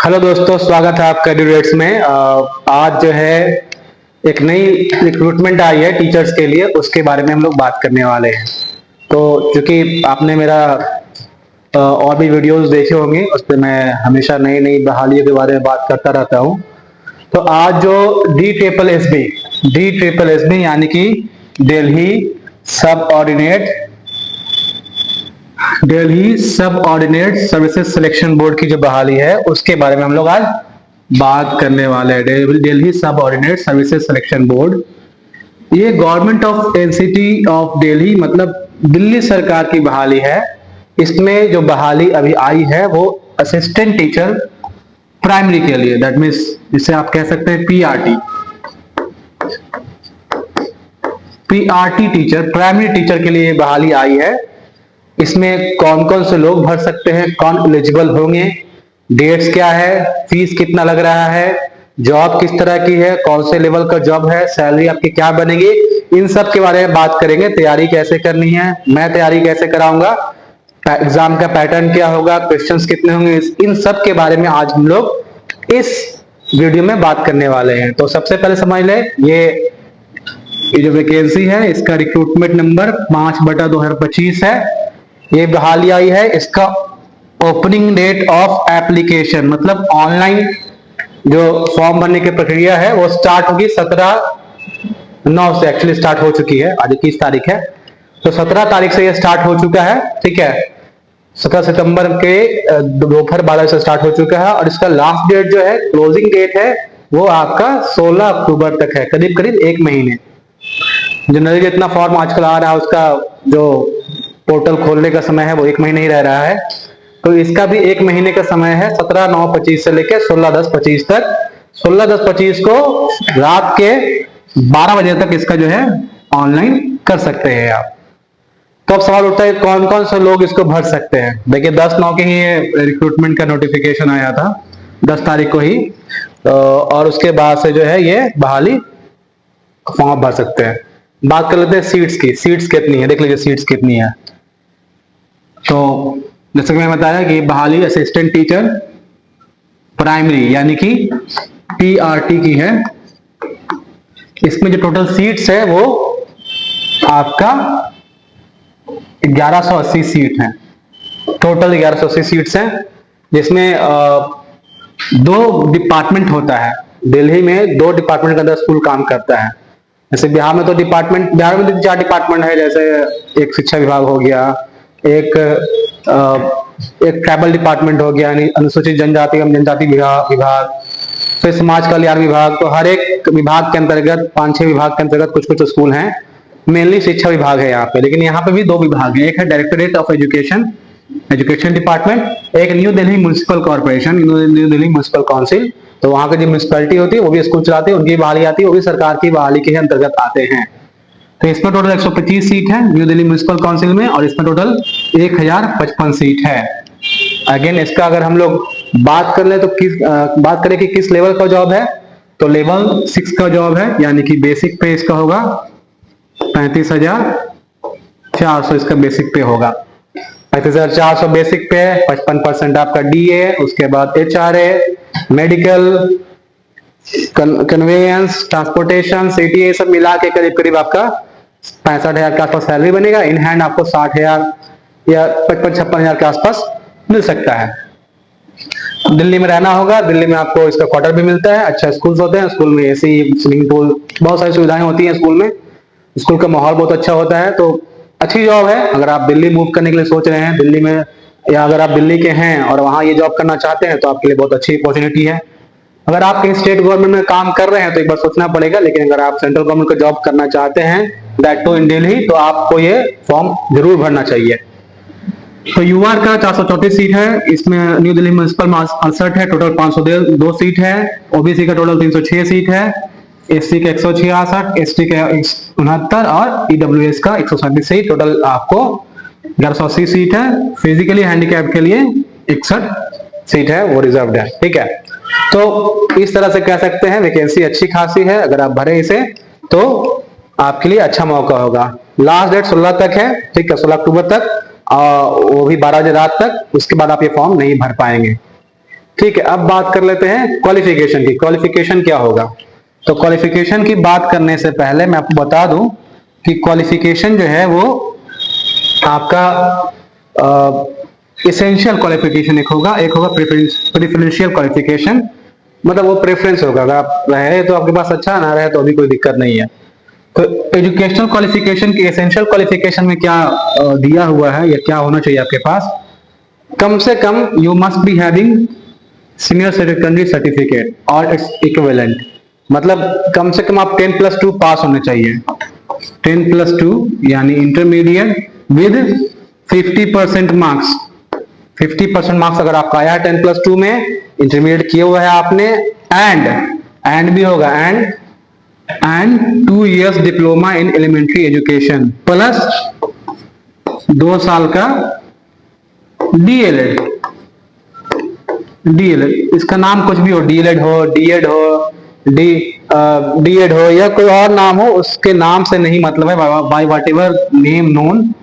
Hello दोस्तों, स्वागत है आपका एडुरेट्स में। आज जो है एक नई रिक्रूटमेंट आई है टीचर्स के लिए, उसके बारे में हम लोग बात करने वाले हैं। तो चूंकि आपने मेरा और भी वीडियोस देखे होंगे, उस पर मैं हमेशा नई नई बहालियों के बारे में बात करता रहता हूँ। तो आज जो डी ट्रिपल एस बी यानी कि दिल्ली सब ऑर्डिनेट सर्विसेज सिलेक्शन बोर्ड की जो बहाली है उसके बारे में हम लोग आज बात करने वाले हैं। दिल्ली सब ऑर्डिनेट सर्विसेज सिलेक्शन बोर्ड, ये government of NCT of Delhi मतलब दिल्ली सरकार की बहाली है। इसमें जो बहाली अभी आई है वो असिस्टेंट टीचर प्राइमरी के लिए, दैट मीन्स जिसे आप कह सकते हैं पीआरटी टीचर, प्राइमरी टीचर के लिए बहाली आई है। इसमें कौन कौन से लोग भर सकते हैं, कौन एलिजिबल होंगे, डेट्स क्या है, फीस कितना लग रहा है, जॉब किस तरह की है, कौन से लेवल का जॉब है, सैलरी आपकी क्या बनेगी, इन सब के बारे में बात करेंगे। तैयारी कैसे करनी है, मैं तैयारी कैसे कराऊंगा, एग्जाम का पैटर्न क्या होगा, क्वेश्चंस कितने होंगे, इन सब के बारे में आज हम लोग इस वीडियो में बात करने वाले हैं। तो सबसे पहले समझ लें, ये जो वैकेंसी है इसका रिक्रूटमेंट नंबर 5/2025 है। ये बहाली आई है। इसका ओपनिंग डेट ऑफ एप्लीकेशन मतलब ऑनलाइन जो फॉर्म भरने की प्रक्रिया है वो स्टार्ट होगी 17/9 से, एक्चुअली स्टार्ट हो चुकी है, आज 21 तारीख है, तो 17 तारीख से ये स्टार्ट हो चुका है। ठीक है, 17 सितंबर के दोपहर 12 से स्टार्ट हो चुका है। और इसका लास्ट डेट जो है, क्लोजिंग डेट है, वो आपका 16 अक्टूबर तक है, करीब करीब 1 महीने। जनरली जितना फॉर्म आजकल आ रहा है उसका जो पोर्टल खोलने का समय है वो 1 महीने ही रह रहा है, तो इसका भी 1 महीने का समय है, 17/9/25 से लेकर 16/10/25 तक। 16/10/25 को रात के 12 बजे तक इसका जो है ऑनलाइन कर सकते हैं आप। तो अब सवाल उठता है कौन कौन से लोग इसको भर सकते हैं। देखिए 10/9 के ही रिक्रूटमेंट का नोटिफिकेशन आया था, 10 तारीख को ही, और उसके बाद से जो है ये बहाली फॉर्म भर सकते हैं। बात कर लेते हैं सीट्स की, सीट्स कितनी है, देख लीजिए सीट्स कितनी है। तो जैसे कि मैं बताया कि बहाली असिस्टेंट टीचर प्राइमरी यानी कि पीआरटी की है। इसमें जो टोटल सीट्स है वो आपका 1180 सीट है, टोटल 1180 सीट्स हैं, जिसमें 2 डिपार्टमेंट होता है। दिल्ली में 2 डिपार्टमेंट के अंदर स्कूल काम करता है। जैसे बिहार में तो 4 डिपार्टमेंट है, जैसे एक शिक्षा विभाग हो गया, एक ट्राइबल डिपार्टमेंट हो गया यानी अनुसूचित जनजाति एवं जनजाति विभाग, फिर समाज कल्याण विभाग। तो हर एक विभाग के अंतर्गत 5-6 विभाग के अंतर्गत कुछ कुछ स्कूल हैं। मेनली शिक्षा विभाग है यहाँ पे, लेकिन यहाँ पे भी 2 विभाग है, एक है डायरेक्टरेट ऑफ एजुकेशन डिपार्टमेंट, एक new Delhi municipal corporation, new Delhi municipal council. तो वहां की जो म्युनिसिपैलिटी होती है वो भी स्कूल चलाती है, उनकी बहाली आती है, वो भी सरकार की बहाली के अंतर्गत आते हैं। तो इसमें टोटल 125 सीट है न्यू दिल्ली म्युनिसिपल काउंसिल में, और इसमें टोटल 1055 सीट है। अगेन इसका अगर हम लोग बात कर ले तो बात करें कि किस लेवल का जॉब है, तो लेवल 6 का जॉब है, यानी कि बेसिक पे इसका होगा 35,400 इसका बेसिक पे होगा। 35,400 बेसिक पे है, 55% आपका डीए, उसके बाद HRA, medical, conveyance, transportation, CTA, सब मिला के करीब करीब आपका 65,000 के आसपास सैलरी बनेगा। इन हैंड आपको 60,000 या 55-56,000 के आसपास मिल सकता है। दिल्ली में रहना होगा, दिल्ली में आपको इसका क्वार्टर भी मिलता है, अच्छा स्कूल्स होते हैं, स्कूल में एसी, स्विमिंग पूल, बहुत सारी सुविधाएं होती हैं स्कूल में, स्कूल का माहौल बहुत अच्छा होता है। तो अच्छी जॉब है। अगर आप दिल्ली मूव करने के लिए सोच रहे हैं दिल्ली में, या अगर आप दिल्ली के हैं और वहां ये जॉब करना चाहते हैं, तो आपके लिए बहुत अच्छी अपॉर्चुनिटी है। अगर आप कहीं स्टेट गवर्नमेंट में काम कर रहे हैं तो एक बार सोचना पड़ेगा, लेकिन अगर आप सेंट्रल गवर्नमेंट का जॉब करना चाहते हैं, दैट टू इन दिल्ली, तो आपको ये फॉर्म जरूर भरना चाहिए। तो यूआर का 434 सीट है, इसमें न्यू दिल्ली म्युनिसिपल 68 है, टोटल 502 सीट है, ओबीसी का टोटल 306 सीट है, एससी का 166, एसटी का 69 और ईडब्ल्यूएस का 137 सीट, टोटल आपको 1180 सीट है। फिजिकली हैंडीकैप के लिए 61 सीट है, वो रिजर्व्ड है। ठीक है, तो इस तरह से कह सकते हैं वैकेंसी अच्छी खासी है। अगर आप भरे इसे तो आपके लिए अच्छा मौका होगा। लास्ट डेट 16 तक है, ठीक है, 16 अक्टूबर तक, वो भी 12 बजे रात तक। उसके बाद आप ये फॉर्म नहीं भर पाएंगे। ठीक है, अब बात कर लेते हैं क्वालिफिकेशन की। क्वालिफिकेशन क्या होगा? तो क्वालिफिकेशन की बात करने से पहले मैं आपको बता दूं कि क्वालिफिकेशन जो है वो आपका इसेंशियल क्वालिफिकेशन एक होगा प्रेफरेंशियल क्वालिफिकेशन। मतलब वो प्रेफरेंस होगा, अगर आप रहे तो आपके पास अच्छा, ना रहे तो अभी कोई दिक्कत नहीं है। तो एजुकेशनल क्वालिफिकेशन की एसेंशियल क्वालिफिकेशन में क्या दिया हुआ है या क्या होना चाहिए आपके पास? कम से कम you must be having senior secondary certificate और इट्स इक्विवेलेंट। मतलब कम से कम आप 10+2 पास होने चाहिए। 10+2 यानी इंटरमीडिएट विद 50% मार्क्स। 50% मार्क्स अगर आपका आया है 10+2 में, इंटरमीडिएट किया हुआ है आपने, एंड भी होगा, and 2 years diploma in elementary education plus 2 साल का डीएलएड। डीएलएड इसका नाम कुछ भी हो, डीएलएड हो, डीएड हो, डीएड हो या कोई और नाम हो, उसके नाम से नहीं मतलब है, by whatever name known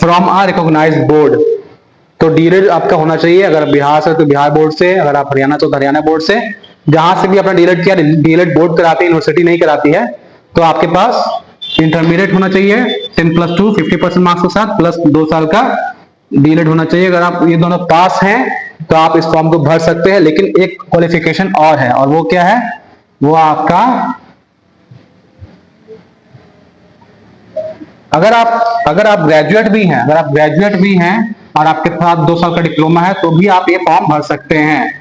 from a recognized board. तो डीएलएड आपका होना चाहिए। अगर बिहार से तो बिहार बोर्ड से, अगर आप हरियाणा तो हरियाणा बोर्ड से, जहां से भी अपना डीएलएड किया, डीएलएड बोर्ड कराती है, यूनिवर्सिटी नहीं कराती है, तो आपके पास इंटरमीडिएट होना चाहिए 10+2 50% मार्क्स के साथ प्लस 2 साल का डीएलएड होना चाहिए। अगर आप ये दोनों पास हैं तो आप इस फॉर्म को भर सकते हैं। लेकिन एक क्वालिफिकेशन और है, और वो क्या है? वो आपका, अगर आप ग्रेजुएट भी हैं, और आपके पास 2 साल का डिप्लोमा है, तो भी आप ये फॉर्म भर सकते हैं।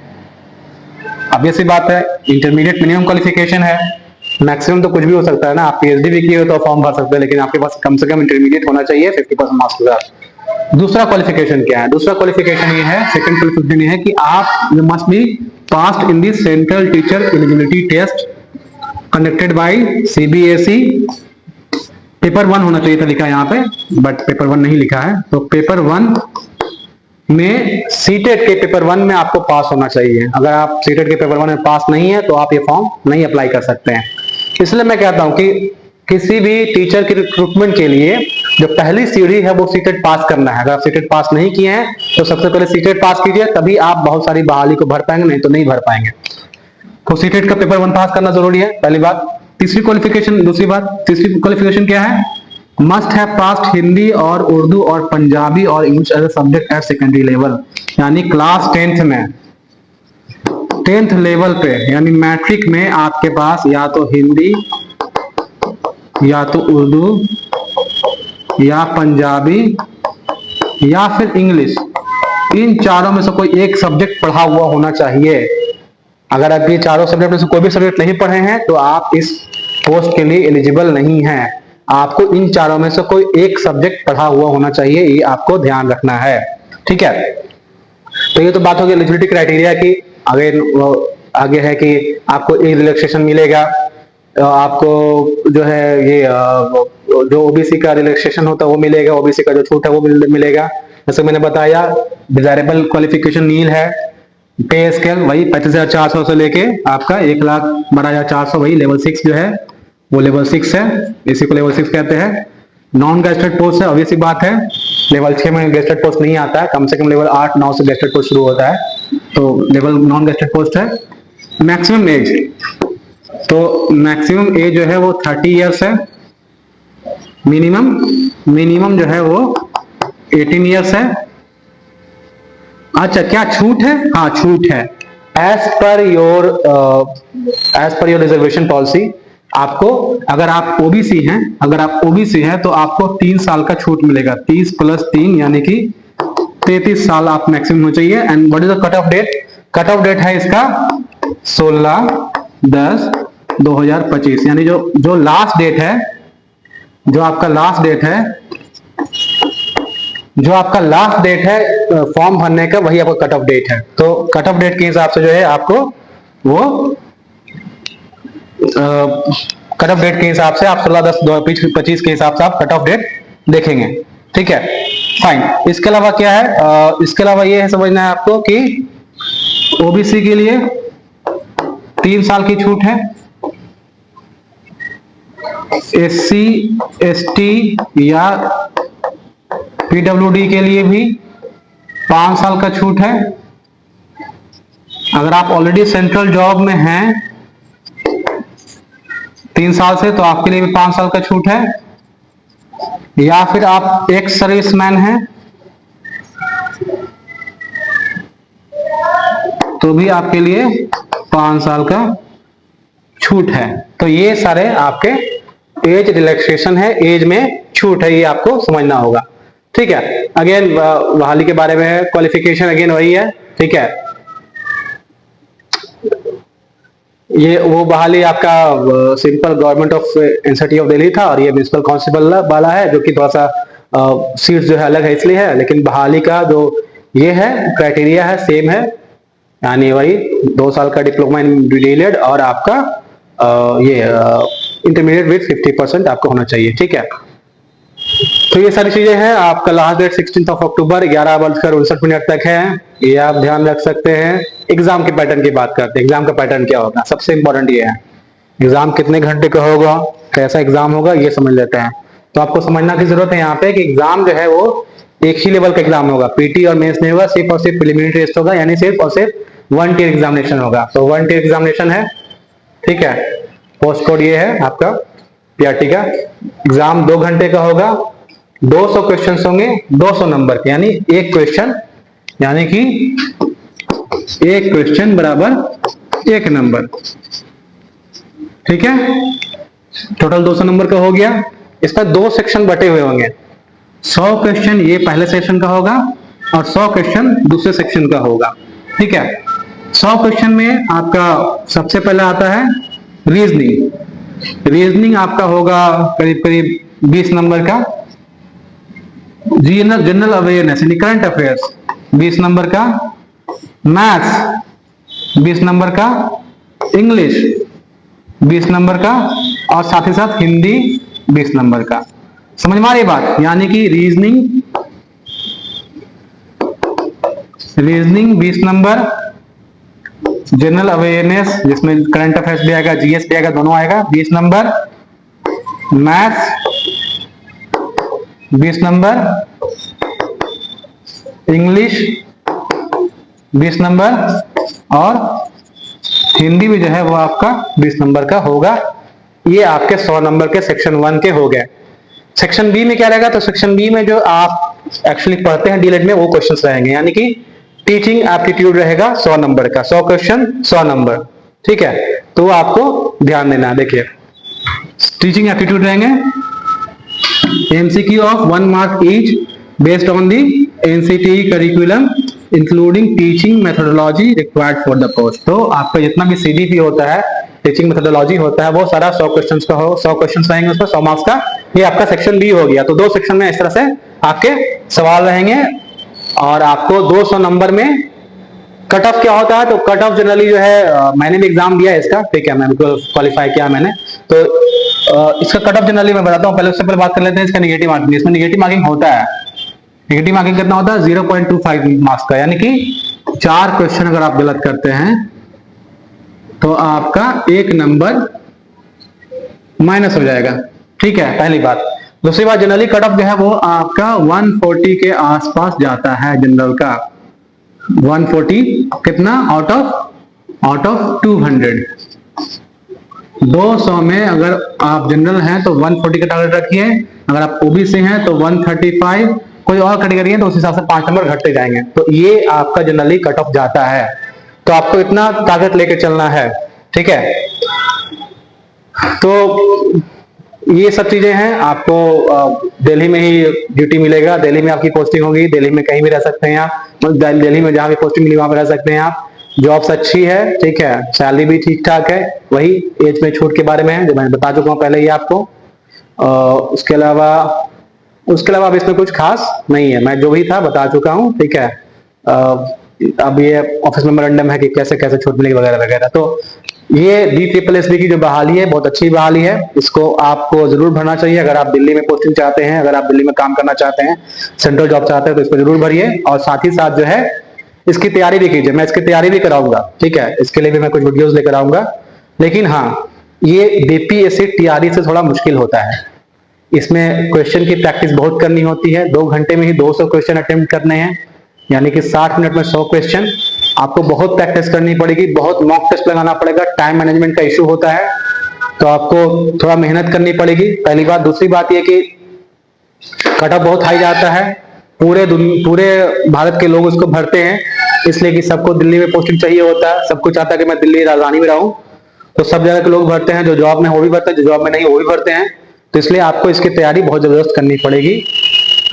अब ये सी बात है, इंटरमीडिएट मिनिमम क्वालिफिकेशन है, मैक्सिमम तो कुछ भी हो सकता है ना। आप पीएचडी भी किए हो तो फॉर्म भर सकते हैं, लेकिन आपके पास कम से कम इंटरमीडिएट होना चाहिए 50% मार्क्स के साथ। दूसरा क्वालिफिकेशन क्या है? दूसरा क्वालिफिकेशन ये है, सेकंड क्वालिफिकेशन ये है कि आप you must be passed in the central teacher eligibility test conducted by CBSE. Paper 1 होना चाहिए था लिखा है यहाँ पे, बट पेपर 1 नहीं लिखा है। तो पेपर 1 में, सीटेट के पेपर 1 में आपको पास होना चाहिए। अगर आप सीटेट के पेपर 1 में पास नहीं है तो आप ये फॉर्म नहीं अप्लाई कर सकते हैं। इसलिए मैं कहता हूं कि किसी भी टीचर के रिक्रूटमेंट के लिए जो पहली सीढ़ी है वो सीटेट पास करना है। अगर आप सीटेट पास नहीं किए हैं तो सबसे पहले सीटेट पास कीजिए, तभी आप बहुत सारी बहाली को भर पाएंगे, नहीं तो नहीं भर पाएंगे। तो सीटेट का पेपर 1 पास करना जरूरी है, पहली बात। तीसरी क्वालिफिकेशन क्या है? मस्ट हैव पास्ड हिंदी और उर्दू और पंजाबी और English as a subject at secondary level. यानी क्लास 10th में, 10th लेवल पे, यानी मैट्रिक में आपके पास या तो हिंदी या तो उर्दू या पंजाबी या फिर इंग्लिश, इन चारों में से कोई एक सब्जेक्ट पढ़ा हुआ होना चाहिए। अगर आप ये चारों सब्जेक्ट में से कोई भी सब्जेक्ट नहीं पढ़े हैं तो आप इस पोस्ट के लिए एलिजिबल नहीं हैं। आपको इन चारों में से कोई एक सब्जेक्ट पढ़ा हुआ होना चाहिए, ये आपको ध्यान रखना है, ठीक है। तो ये तो बात होगी एलिजिबिलिटी क्राइटेरिया की। आगे है कि आपको एज रिलैक्सेशन मिलेगा, आपको जो है ये जो ओबीसी का रिलैक्सेशन होता है वो मिलेगा, ओबीसी का जो छूट है वो मिलेगा। जैसे मैंने बताया, डिजायरेबल क्वालिफिकेशन नील है, पे स्केल वही 35,400 से लेके आपका 1,12,400, वही लेवल 6 जो है वो लेवल 6 है, इसी को लेवल 6 कहते हैं। नॉन गेस्टेड पोस्ट है, ऑब्वियस बात है, लेवल 6 में गेस्टेड पोस्ट नहीं आता है, कम से कम लेवल 8-9 से गेस्टेड पोस्ट शुरू होता है, तो लेवल नॉन गेस्टेड पोस्ट है। मैक्सिमम एज, तो मैक्सिमम एज जो है वो 30 इयर्स है। मिनिमम जो है वो 18 इयर्स है। अच्छा, क्या छूट है? हाँ, छूट है। As per your reservation policy, आपको अगर आप ओबीसी हैं तो आपको 3 साल का छूट मिलेगा। 30 + 3 यानी कि 33 साल आप मैक्सिमम हो चाहिए। And what is the cut off date? Cut off date है इसका 16/10/2025, यानी जो लास्ट डेट है, जो आपका लास्ट डेट है फॉर्म भरने का, वही आपका कट ऑफ डेट है। तो कट ऑफ डेट के हिसाब से जो है आपको वो कट ऑफ डेट के हिसाब से आप 16/10/2025 के हिसाब से आप कट ऑफ डेट देखेंगे, ठीक है, फाइन। इसके अलावा क्या है? इसके अलावा ये है समझना है आपको कि ओबीसी के लिए 3 साल की छूट है, एससी एसटी या पीडब्ल्यूडी के लिए भी 5 साल का छूट है, अगर आप ऑलरेडी सेंट्रल जॉब में हैं 3 साल से, तो आपके लिए भी 5 साल का छूट है, या फिर आप एक्स सर्विसमैन हैं तो भी आपके लिए 5 साल का छूट है। तो ये सारे आपके एज रिलैक्सेशन है, एज में छूट है, ये आपको समझना होगा। ठीक है, अगेन बहाली के बारे में क्वालिफिकेशन अगेन वही है। ठीक है, ये वो बहाली आपका simple government of NCT of Delhi था, और ये म्युनिसिपल कांस्टेबल वाला है, जो कि थोड़ा सा सीट जो है अलग है इसलिए है, लेकिन बहाली का जो ये है क्राइटेरिया है सेम है, यानी वही 2 साल का डिप्लोमा इन डीएलएड और आपका ये इंटरमीडिएट विद 50% आपको होना चाहिए। ठीक है, तो ये सारी चीजें हैं। आपका लास्ट डेट 16 अक्टूबर 11:59 तक है, ये आप ध्यान रख सकते हैं। एग्जाम के पैटर्न की बात करते हैं, एग्जाम का पैटर्न क्या होगा, सबसे इंपॉर्टेंट ये है एग्जाम कितने घंटे का होगा, कैसा एग्जाम होगा, ये समझ लेते हैं। तो आपको समझना की जरूरत है यहाँ पे कि एग्जाम जो है वो एक ही लेवल का एग्जाम होगा, पीटी और मेंस नहीं होगा, सिर्फ और सिर्फ प्रिलिमिनरी टेस्ट होगा, यानी सिर्फ और सिर्फ 1 टियर एग्जामिनेशन होगा। तो 1 टियर एग्जामिनेशन है। ठीक है, पोस्ट कोड ये है आपका पीआरटी का। एग्जाम 2 घंटे का होगा, 200 क्वेश्चन होंगे, 200 नंबर के, यानी एक क्वेश्चन, यानी कि एक क्वेश्चन बराबर 1 नंबर। ठीक है, टोटल 200 नंबर का हो गया। इसमें 2 सेक्शन बटे हुए होंगे, 100 क्वेश्चन ये पहले सेक्शन का होगा और 100 क्वेश्चन दूसरे सेक्शन का होगा। ठीक है, 100 क्वेश्चन में आपका सबसे पहले आता है रीजनिंग। रीजनिंग आपका होगा करीब करीब 20 नंबर का। जनरल अवेयरनेस यानी करंट अफेयर्स 20 नंबर का। मैथ्स 20 नंबर का। इंग्लिश 20 नंबर का, और साथ ही साथ हिंदी 20 नंबर का। समझ में आ रही बात, यानी कि रीजनिंग 20 नंबर, जनरल अवेयरनेस जिसमें करंट अफेयर्स भी आएगा, जीएस भी आएगा, दोनों आएगा 20 number. Maths 20 number, English 20 number, और हिंदी भी जो है वो आपका 20 नंबर का होगा। ये आपके 100 नंबर के सेक्शन 1 के हो गए। सेक्शन बी में क्या रहेगा, तो सेक्शन बी में जो आप एक्चुअली पढ़ते हैं डीएलएड में वो क्वेश्चंस रहेंगे, यानी कि टीचिंग एप्टीट्यूड रहेगा 100 नंबर का, 100 क्वेश्चन 100 नंबर। ठीक है, तो आपको ध्यान देना है। देखिए टीचिंग एप्टीट्यूड रहेंगे, MCQ of 1 mark each based on the NCT curriculum including teaching methodology required for the post. तो आपका जितना भी सीडीपी होता है, टीचिंग मेथोडोलॉजी होता है, वो सारा 100 क्वेश्चंस का हो, 100 क्वेश्चंस रहेंगे उसमें 100 मार्क्स का। ये आपका सेक्शन बी हो गया। तो 2 सेक्शन में इस तरह से आपके सवाल रहेंगे, और आपको 200 नंबर में कट ऑफ क्या होता है, तो कट ऑफ जनरली जो है मैंने भी एग्जाम दिया है इसका। ठीक है, मैं क्वालिफाई किया मैंने, तो इसका कट ऑफ जनरली मैं बताता हूँ। पहले उससे पहले बात कर लेते हैं इसका निगेटिव मार्किंग। इसमें निगेटिव मार्किंग होता है, निगेटिव मार्किंग कितना होता है 0.25 मार्क्स का, यानी कि 4 क्वेश्चन अगर आप गलत करते हैं तो आपका 1 नंबर माइनस हो जाएगा। ठीक है, पहली बात। दूसरी बात, जनरली कट ऑफ जो है वो आपका 140 के आसपास जाता है जनरल का। 140 कितना आउट ऑफ 200। 200 में अगर आप जनरल हैं तो 140 का टारगेट रखिए, अगर आप ओबीसी हैं तो 135, कोई और कैटेगरी है तो उस हिसाब से 5 नंबर घटते जाएंगे। तो ये आपका जनरली कट ऑफ जाता है, तो आपको इतना टारगेट लेके चलना है। ठीक है, तो ये सब चीजें हैं। आपको दिल्ली में ही ड्यूटी मिलेगा, दिल्ली में आपकी पोस्टिंग होगी, दिल्ली में कहीं भी रह सकते हैं आप, दिल्ली में जहां भी पोस्टिंग मिली वहां पर रह सकते हैं आप। जॉब्स अच्छी है, ठीक है, सैलरी भी ठीक ठाक है। वही एज में छूट के बारे में है जो मैंने बता चुका हूँ पहले ही आपको। उसके अलावा अब इसमें कुछ खास नहीं है, मैं जो भी था बता चुका हूँ। ठीक है, अब ये ऑफिस मेमोरेंडम है कि कैसे कैसे छूट मिलेगी वगैरह वगैरह। तो ये DSSB की जो बहाली है बहुत अच्छी बहाली है, इसको आपको जरूर भरना चाहिए। अगर आप दिल्ली में पोस्टिंग चाहते हैं, अगर आप दिल्ली में काम करना चाहते हैं, सेंट्रल जॉब चाहते हैं, तो इसको जरूर भरिए। और साथ ही साथ जो है इसकी तैयारी भी कीजिए, मैं इसकी तैयारी भी कराऊंगा। ठीक है, इसके लिए भी मैं कुछ वीडियोस लेकर आऊंगा। लेकिन हाँ, ये बीपीएससी टीआरई से थोड़ा मुश्किल होता है। इसमें क्वेश्चन की प्रैक्टिस बहुत करनी होती है। 2 घंटे में ही 200 क्वेश्चन अटेम्प्ट करने हैं, यानी कि 60 मिनट में 100 क्वेश्चन। आपको बहुत प्रैक्टिस करनी पड़ेगी, बहुत मॉक टेस्ट लगाना पड़ेगा, टाइम मैनेजमेंट का इश्यू होता है, तो आपको थोड़ा मेहनत करनी पड़ेगी, पहली बात। दूसरी बात यह कि कट ऑफ बहुत हाई जाता है, पूरे भारत के लोग उसको भरते हैं, इसलिए कि सबको दिल्ली में पोस्टिंग चाहिए होता है, सबको चाहता है कि मैं दिल्ली राजधानी में रहूं, तो सब जगह के लोग भरते हैं, जो जॉब में वो भी भरते हैं, जो जॉब में नहीं वो भी भरते हैं, तो इसलिए आपको इसकी तैयारी बहुत जबरदस्त करनी पड़ेगी।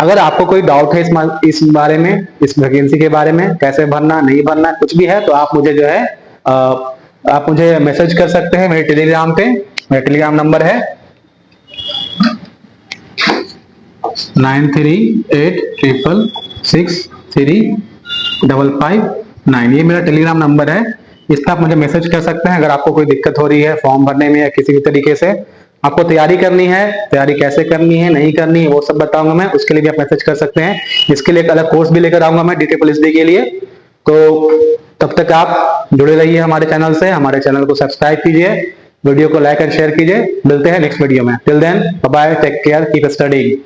अगर आपको कोई डाउट है इस बारे में, इस वैकेंसी के बारे में, कैसे भरना नहीं भरना कुछ भी है, तो आप मुझे जो है आप मुझे मैसेज कर सकते हैं मेरे टेलीग्राम पे। मेरा टेलीग्राम नंबर है 9386663559। ये मेरा टेलीग्राम नंबर है, इस पर आप मुझे मैसेज कर सकते हैं अगर आपको कोई दिक्कत हो रही है फॉर्म भरने में या किसी भी तरीके से आपको तैयारी करनी है, तैयारी कैसे करनी है नहीं करनी है वो सब बताऊंगा मैं, उसके लिए भी आप मैसेज कर सकते हैं। इसके लिए एक अलग कोर्स भी लेकर आऊंगा मैं DTPL के लिए। तो तब तक आप जुड़े रहिए हमारे चैनल से, हमारे चैनल को सब्सक्राइब कीजिए, वीडियो को लाइक एंड शेयर कीजिए। मिलते हैं नेक्स्ट वीडियो में। Till then bye bye, take care, keep studying.